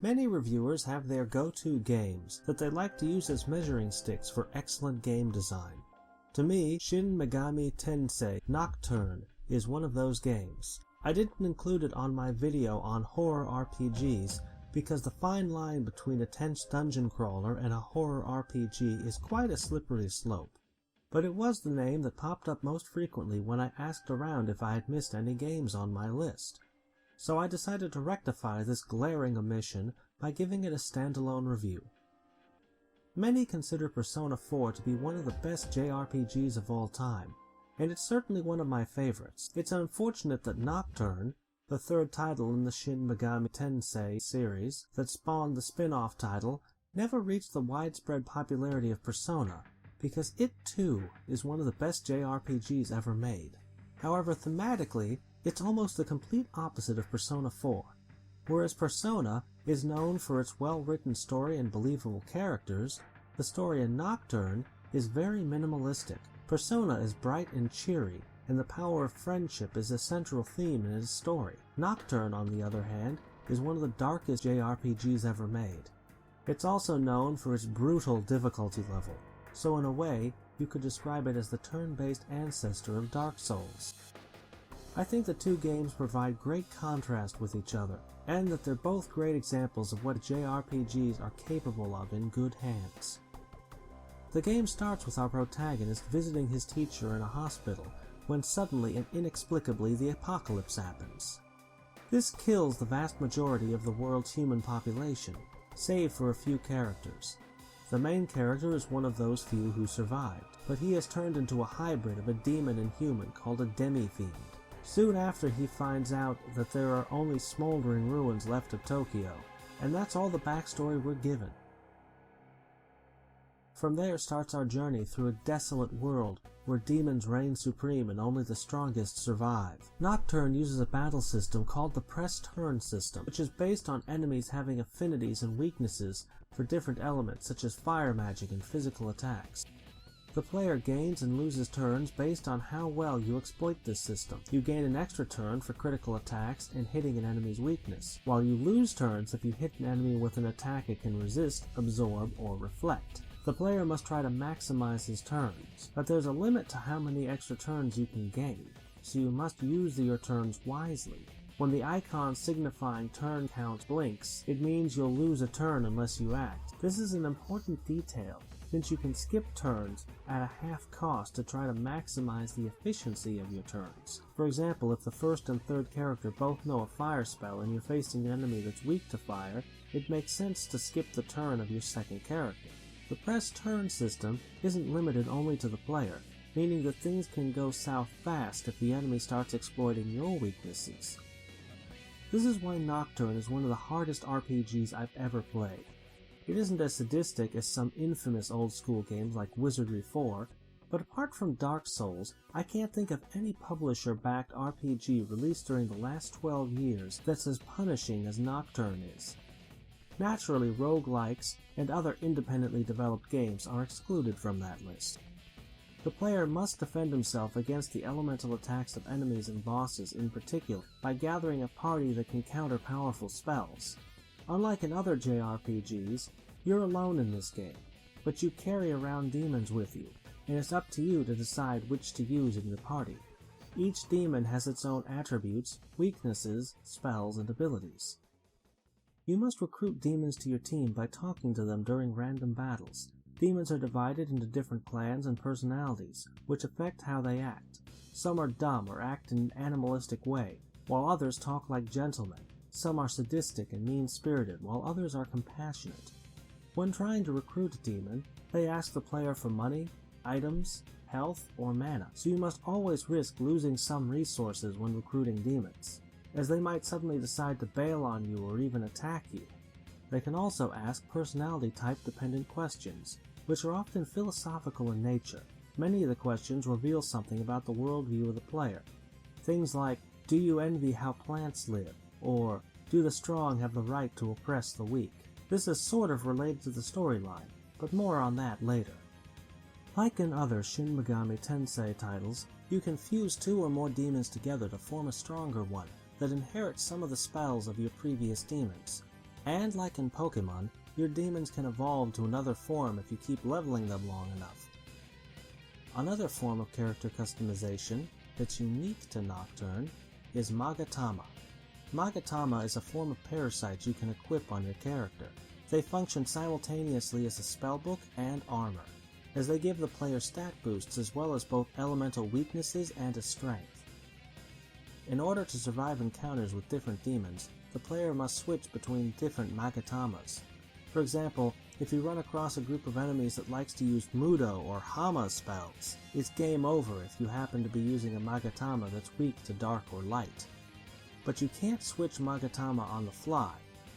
Many reviewers have their go-to games that they like to use as measuring sticks for excellent game design. To me, Shin Megami Tensei Nocturne is one of those games. I didn't include it on my video on horror RPGs because the fine line between a tense dungeon crawler and a horror RPG is quite a slippery slope. But it was the name that popped up most frequently when I asked around if I had missed any games on my list. So I decided to rectify this glaring omission by giving it a standalone review. Many consider Persona 4 to be one of the best JRPGs of all time, and it's certainly one of my favorites. It's unfortunate that Nocturne, the third title in the Shin Megami Tensei series that spawned the spin-off title, never reached the widespread popularity of Persona, because it too is one of the best JRPGs ever made. However, thematically, it's almost the complete opposite of Persona 4. Whereas Persona is known for its well-written story and believable characters, the story in Nocturne is very minimalistic. Persona is bright and cheery, and the power of friendship is a central theme in its story. Nocturne, on the other hand, is one of the darkest JRPGs ever made. It's also known for its brutal difficulty level, so in a way, you could describe it as the turn-based ancestor of Dark Souls. I think the two games provide great contrast with each other, and that they're both great examples of what JRPGs are capable of in good hands. The game starts with our protagonist visiting his teacher in a hospital, when suddenly and inexplicably the apocalypse happens. This kills the vast majority of the world's human population, save for a few characters. The main character is one of those few who survived, but he has turned into a hybrid of a demon and human called a demi-fiend. Soon after, he finds out that there are only smoldering ruins left of Tokyo, and that's all the backstory we're given. From there starts our journey through a desolate world where demons reign supreme and only the strongest survive. Nocturne uses a battle system called the press turn system, which is based on enemies having affinities and weaknesses for different elements such as fire magic and physical attacks. The player gains and loses turns based on how well you exploit this system. You gain an extra turn for critical attacks and hitting an enemy's weakness, while you lose turns if you hit an enemy with an attack it can resist, absorb, or reflect. The player must try to maximize his turns, but there's a limit to how many extra turns you can gain, so you must use your turns wisely. When the icon signifying turn count blinks, it means you'll lose a turn unless you act. This is an important detail, since you can skip turns at a half cost to try to maximize the efficiency of your turns. For example, if the first and third character both know a fire spell and you're facing an enemy that's weak to fire, it makes sense to skip the turn of your second character. The press turn system isn't limited only to the player, meaning that things can go south fast if the enemy starts exploiting your weaknesses. This is why Nocturne is one of the hardest RPGs I've ever played. It isn't as sadistic as some infamous old-school games like Wizardry 4, but apart from Dark Souls, I can't think of any publisher-backed RPG released during the last 12 years that's as punishing as Nocturne is. Naturally, roguelikes and other independently developed games are excluded from that list. The player must defend himself against the elemental attacks of enemies and bosses in particular by gathering a party that can counter powerful spells. Unlike in other JRPGs, you're alone in this game, but you carry around demons with you, and it's up to you to decide which to use in your party. Each demon has its own attributes, weaknesses, spells, and abilities. You must recruit demons to your team by talking to them during random battles. Demons are divided into different clans and personalities, which affect how they act. Some are dumb or act in an animalistic way, while others talk like gentlemen. Some are sadistic and mean-spirited, while others are compassionate. When trying to recruit a demon, they ask the player for money, items, health, or mana, so you must always risk losing some resources when recruiting demons, as they might suddenly decide to bail on you or even attack you. They can also ask personality-type dependent questions, which are often philosophical in nature. Many of the questions reveal something about the worldview of the player. Things like, do you envy how plants live? Or, do the strong have the right to oppress the weak? This is sort of related to the storyline, but more on that later. Like in other Shin Megami Tensei titles, you can fuse two or more demons together to form a stronger one that inherits some of the spells of your previous demons. And like in Pokemon, your demons can evolve to another form if you keep leveling them long enough. Another form of character customization that's unique to Nocturne is Magatama. Magatama is a form of parasites you can equip on your character. They function simultaneously as a spellbook and armor, as they give the player stat boosts as well as both elemental weaknesses and a strength. In order to survive encounters with different demons, the player must switch between different Magatamas. For example, if you run across a group of enemies that likes to use Mudo or Hama spells, it's game over if you happen to be using a Magatama that's weak to dark or light. But you can't switch Magatama on the fly,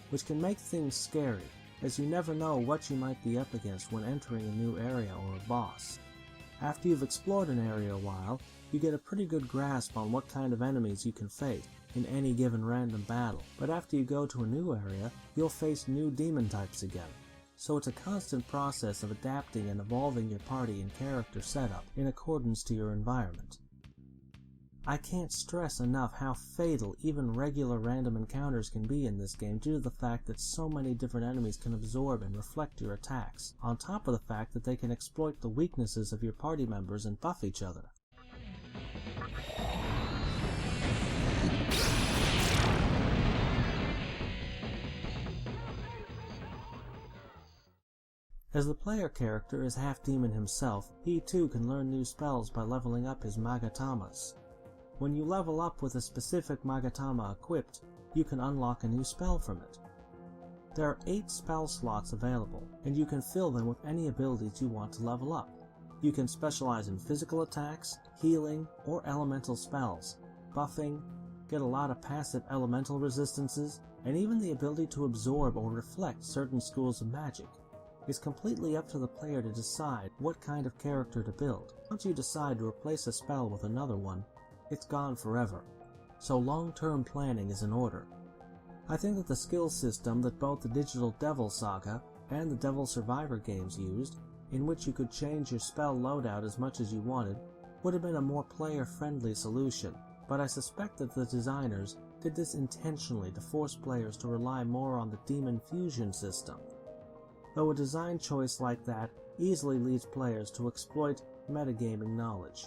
which can make things scary, as you never know what you might be up against when entering a new area or a boss. After you've explored an area a while, you get a pretty good grasp on what kind of enemies you can face in any given random battle, but after you go to a new area, you'll face new demon types again. So it's a constant process of adapting and evolving your party and character setup in accordance to your environment. I can't stress enough how fatal even regular random encounters can be in this game due to the fact that so many different enemies can absorb and reflect your attacks, on top of the fact that they can exploit the weaknesses of your party members and buff each other. As the player character is half demon himself, he too can learn new spells by leveling up his Magatamas. When you level up with a specific Magatama equipped, you can unlock a new spell from it. There are 8 spell slots available, and you can fill them with any abilities you want to level up. You can specialize in physical attacks, healing, or elemental spells, buffing, get a lot of passive elemental resistances, and even the ability to absorb or reflect certain schools of magic. It's completely up to the player to decide what kind of character to build. Once you decide to replace a spell with another one, it's gone forever, so long-term planning is in order. I think that the skill system that both the Digital Devil Saga and the Devil Survivor games used, in which you could change your spell loadout as much as you wanted, would have been a more player-friendly solution, but I suspect that the designers did this intentionally to force players to rely more on the Demon Fusion system, though a design choice like that easily leads players to exploit metagaming knowledge.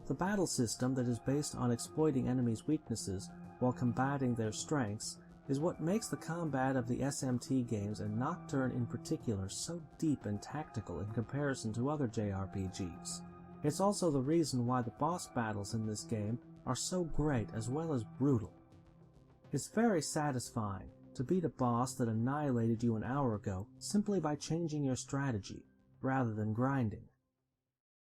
The battle system that is based on exploiting enemies' weaknesses while combating their strengths is what makes the combat of the SMT games and Nocturne in particular so deep and tactical in comparison to other JRPGs. It's also the reason why the boss battles in this game are so great as well as brutal. It's very satisfying to beat a boss that annihilated you an hour ago simply by changing your strategy, rather than grinding.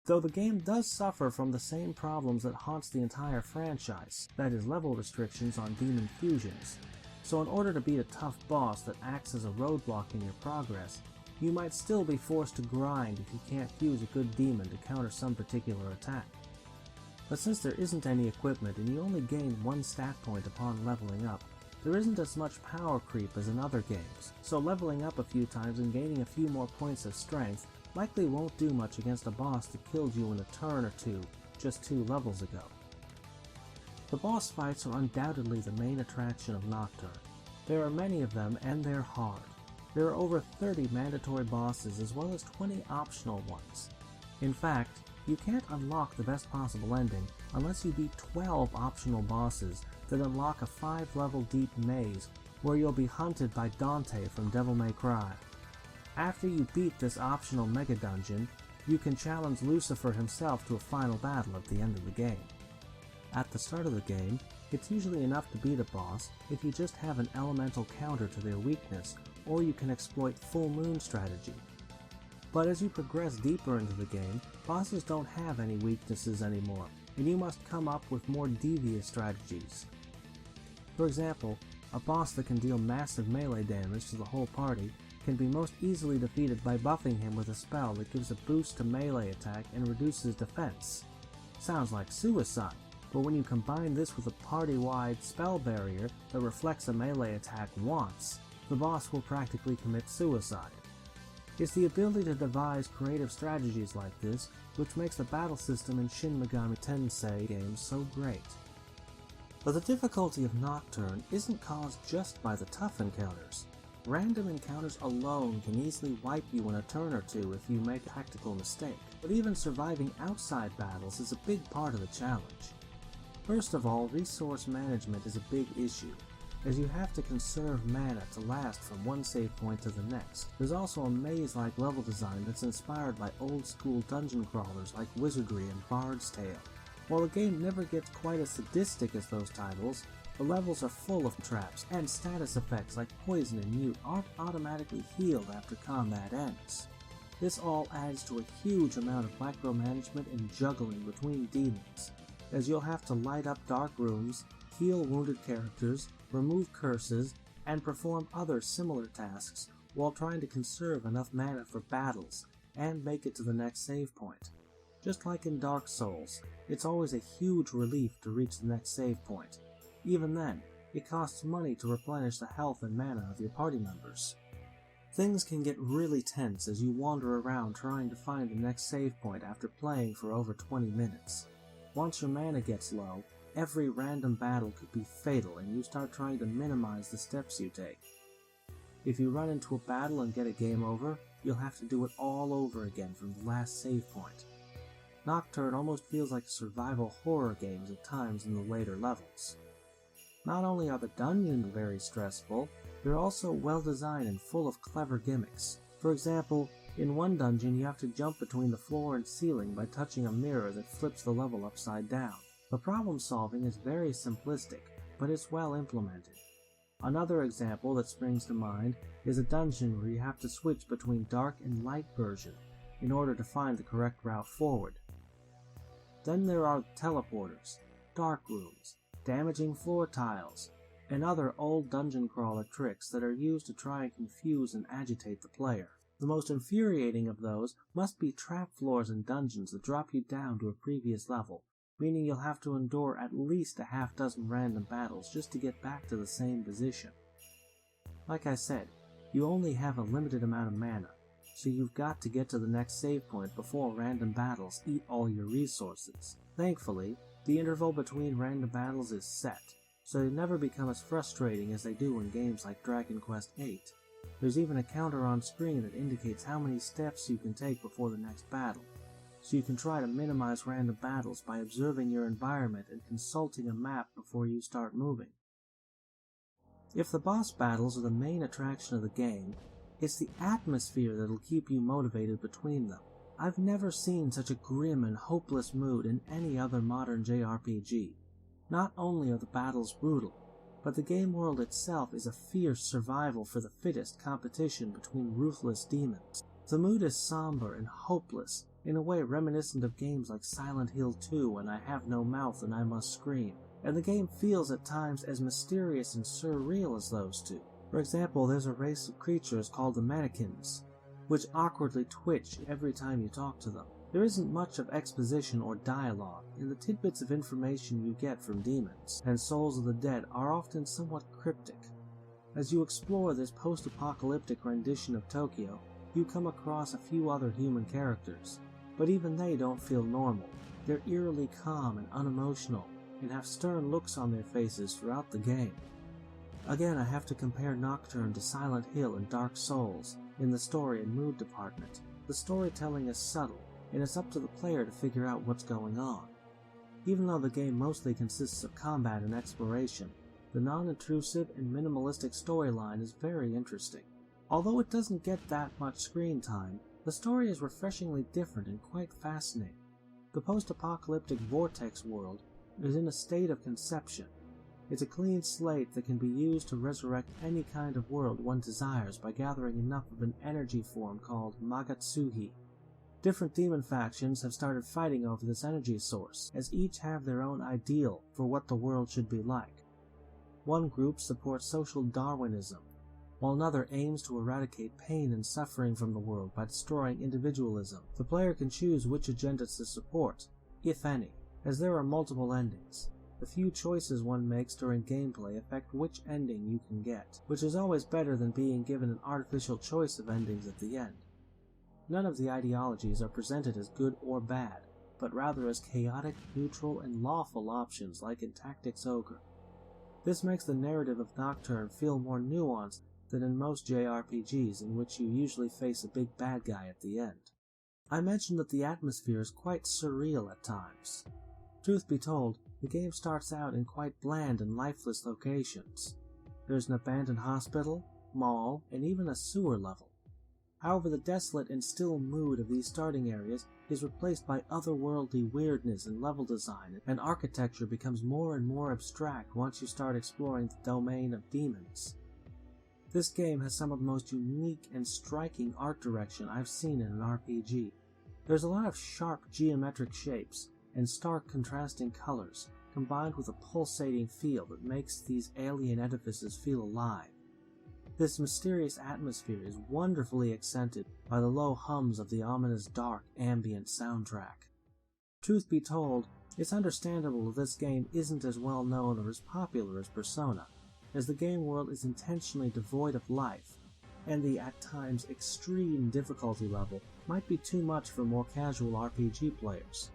Though the game does suffer from the same problems that haunts the entire franchise, that is level restrictions on demon fusions, so in order to beat a tough boss that acts as a roadblock in your progress, you might still be forced to grind if you can't fuse a good demon to counter some particular attack. But since there isn't any equipment and you only gain 1 stat point upon leveling up, there isn't as much power creep as in other games, so leveling up a few times and gaining a few more points of strength likely won't do much against a boss that killed you in a turn or two just 2 levels ago. The boss fights are undoubtedly the main attraction of Nocturne. There are many of them and they're hard. There are over 30 mandatory bosses as well as 20 optional ones. In fact, you can't unlock the best possible ending unless you beat 12 optional bosses that unlock a 5-level deep maze where you'll be hunted by Dante from Devil May Cry. After you beat this optional mega dungeon, you can challenge Lucifer himself to a final battle at the end of the game. At the start of the game, it's usually enough to beat a boss if you just have an elemental counter to their weakness, or you can exploit full moon strategy. But as you progress deeper into the game, bosses don't have any weaknesses anymore, and you must come up with more devious strategies. For example, a boss that can deal massive melee damage to the whole party can be most easily defeated by buffing him with a spell that gives a boost to melee attack and reduces defense. Sounds like suicide, but when you combine this with a party-wide spell barrier that reflects a melee attack once, the boss will practically commit suicide. It's the ability to devise creative strategies like this which makes the battle system in Shin Megami Tensei games so great. But the difficulty of Nocturne isn't caused just by the tough encounters. Random encounters alone can easily wipe you in a turn or two if you make a tactical mistake, but even surviving outside battles is a big part of the challenge. First of all, resource management is a big issue, as you have to conserve mana to last from one save point to the next. There's also a maze-like level design that's inspired by old-school dungeon crawlers like Wizardry and Bard's Tale. While the game never gets quite as sadistic as those titles, the levels are full of traps, and status effects like poison and mute aren't automatically healed after combat ends. This all adds to a huge amount of micromanagement and juggling between demons, as you'll have to light up dark rooms, heal wounded characters, remove curses, and perform other similar tasks while trying to conserve enough mana for battles and make it to the next save point. Just like in Dark Souls, it's always a huge relief to reach the next save point. Even then, it costs money to replenish the health and mana of your party members. Things can get really tense as you wander around trying to find the next save point after playing for over 20 minutes. Once your mana gets low, every random battle could be fatal and you start trying to minimize the steps you take. If you run into a battle and get a game over, you'll have to do it all over again from the last save point. Nocturne almost feels like survival horror games at times in the later levels. Not only are the dungeons very stressful, they're also well designed and full of clever gimmicks. For example, in one dungeon you have to jump between the floor and ceiling by touching a mirror that flips the level upside down. The problem solving is very simplistic, but it's well implemented. Another example that springs to mind is a dungeon where you have to switch between dark and light version in order to find the correct route forward. Then there are teleporters, dark rooms, damaging floor tiles, and other old dungeon crawler tricks that are used to try and confuse and agitate the player. The most infuriating of those must be trap floors in dungeons that drop you down to a previous level, meaning you'll have to endure at least a half dozen random battles just to get back to the same position. Like I said, you only have a limited amount of mana, so you've got to get to the next save point before random battles eat all your resources. Thankfully, the interval between random battles is set, so they never become as frustrating as they do in games like Dragon Quest VIII. There's even a counter on screen that indicates how many steps you can take before the next battle, so you can try to minimize random battles by observing your environment and consulting a map before you start moving. If the boss battles are the main attraction of the game, it's the atmosphere that'll keep you motivated between them. I've never seen such a grim and hopeless mood in any other modern JRPG. Not only are the battles brutal, but the game world itself is a fierce survival for the fittest competition between ruthless demons. The mood is somber and hopeless, in a way reminiscent of games like Silent Hill 2 and I Have No Mouth and I Must Scream, and the game feels at times as mysterious and surreal as those two. For example, there's a race of creatures called the mannequins, which awkwardly twitch every time you talk to them. There isn't much of exposition or dialogue, and the tidbits of information you get from demons and souls of the dead are often somewhat cryptic. As you explore this post-apocalyptic rendition of Tokyo, you come across a few other human characters, but even they don't feel normal. They're eerily calm and unemotional, and have stern looks on their faces throughout the game. Again, I have to compare Nocturne to Silent Hill and Dark Souls in the story and mood department. The storytelling is subtle, and it's up to the player to figure out what's going on. Even though the game mostly consists of combat and exploration, the non-intrusive and minimalistic storyline is very interesting. Although it doesn't get that much screen time, the story is refreshingly different and quite fascinating. The post-apocalyptic vortex world is in a state of conception. It's a clean slate that can be used to resurrect any kind of world one desires by gathering enough of an energy form called Magatsuhi. Different demon factions have started fighting over this energy source, as each have their own ideal for what the world should be like. One group supports social Darwinism, while another aims to eradicate pain and suffering from the world by destroying individualism. The player can choose which agenda to support, if any, as there are multiple endings. The few choices one makes during gameplay affect which ending you can get, which is always better than being given an artificial choice of endings at the end. None of the ideologies are presented as good or bad, but rather as chaotic, neutral, and lawful options like in Tactics Ogre. This makes the narrative of Nocturne feel more nuanced than in most JRPGs in which you usually face a big bad guy at the end. I mentioned that the atmosphere is quite surreal at times. Truth be told, the game starts out in quite bland and lifeless locations. There's an abandoned hospital, mall, and even a sewer level. However, the desolate and still mood of these starting areas is replaced by otherworldly weirdness in level design, and architecture becomes more and more abstract once you start exploring the domain of demons. This game has some of the most unique and striking art direction I've seen in an RPG. There's a lot of sharp geometric shapes and stark contrasting colors, combined with a pulsating feel that makes these alien edifices feel alive. This mysterious atmosphere is wonderfully accented by the low hums of the ominous dark ambient soundtrack. Truth be told, it's understandable that this game isn't as well known or as popular as Persona, as the game world is intentionally devoid of life, and the at times extreme difficulty level might be too much for more casual RPG players.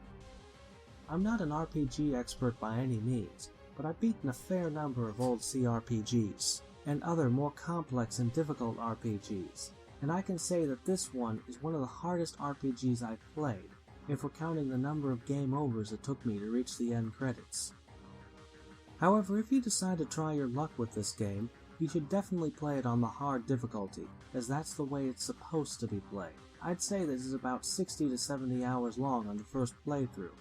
I'm not an RPG expert by any means, but I've beaten a fair number of old CRPGs and other more complex and difficult RPGs, and I can say that this one is one of the hardest RPGs I've played, if we're counting the number of game overs it took me to reach the end credits. However, if you decide to try your luck with this game, you should definitely play it on the hard difficulty, as that's the way it's supposed to be played. I'd say this is about 60 to 70 hours long on the first playthrough,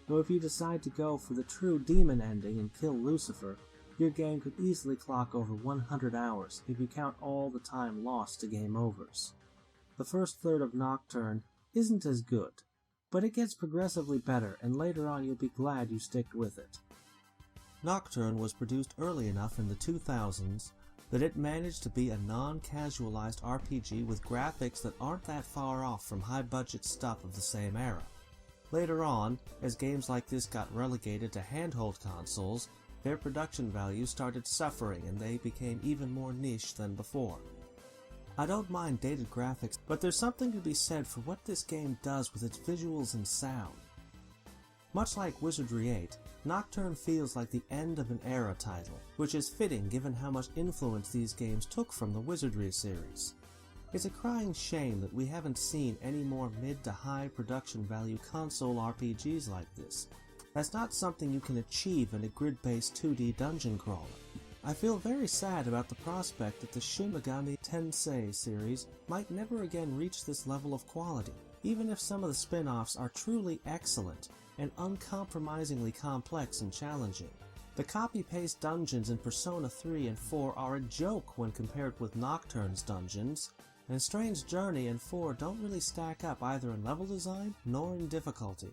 though if you decide to go for the true demon ending and kill Lucifer, your game could easily clock over 100 hours if you count all the time lost to game overs. The first third of Nocturne isn't as good, but it gets progressively better, and later on you'll be glad you sticked with it. Nocturne was produced early enough in the 2000s that it managed to be a non-casualized RPG with graphics that aren't that far off from high-budget stuff of the same era. Later on, as games like this got relegated to handheld consoles, their production values started suffering and they became even more niche than before. I don't mind dated graphics, but there's something to be said for what this game does with its visuals and sound. Much like Wizardry 8, Nocturne feels like the end of an era title, which is fitting given how much influence these games took from the Wizardry series. It's a crying shame that we haven't seen any more mid to high production value console RPGs like this. That's not something you can achieve in a grid-based 2D dungeon crawler. I feel very sad about the prospect that the Shin Megami Tensei series might never again reach this level of quality, even if some of the spin-offs are truly excellent and uncompromisingly complex and challenging. The copy-paste dungeons in Persona 3 and 4 are a joke when compared with Nocturne's dungeons, and Strange Journey and 4 don't really stack up either in level design nor in difficulty.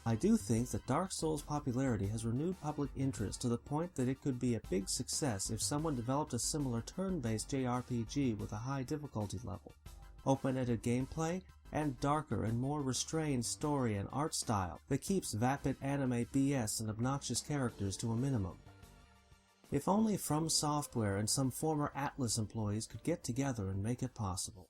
I do think that Dark Souls' popularity has renewed public interest to the point that it could be a big success if someone developed a similar turn-based JRPG with a high difficulty level, open-ended gameplay, and darker and more restrained story and art style that keeps vapid anime BS and obnoxious characters to a minimum. If only From Software and some former Atlus employees could get together and make it possible.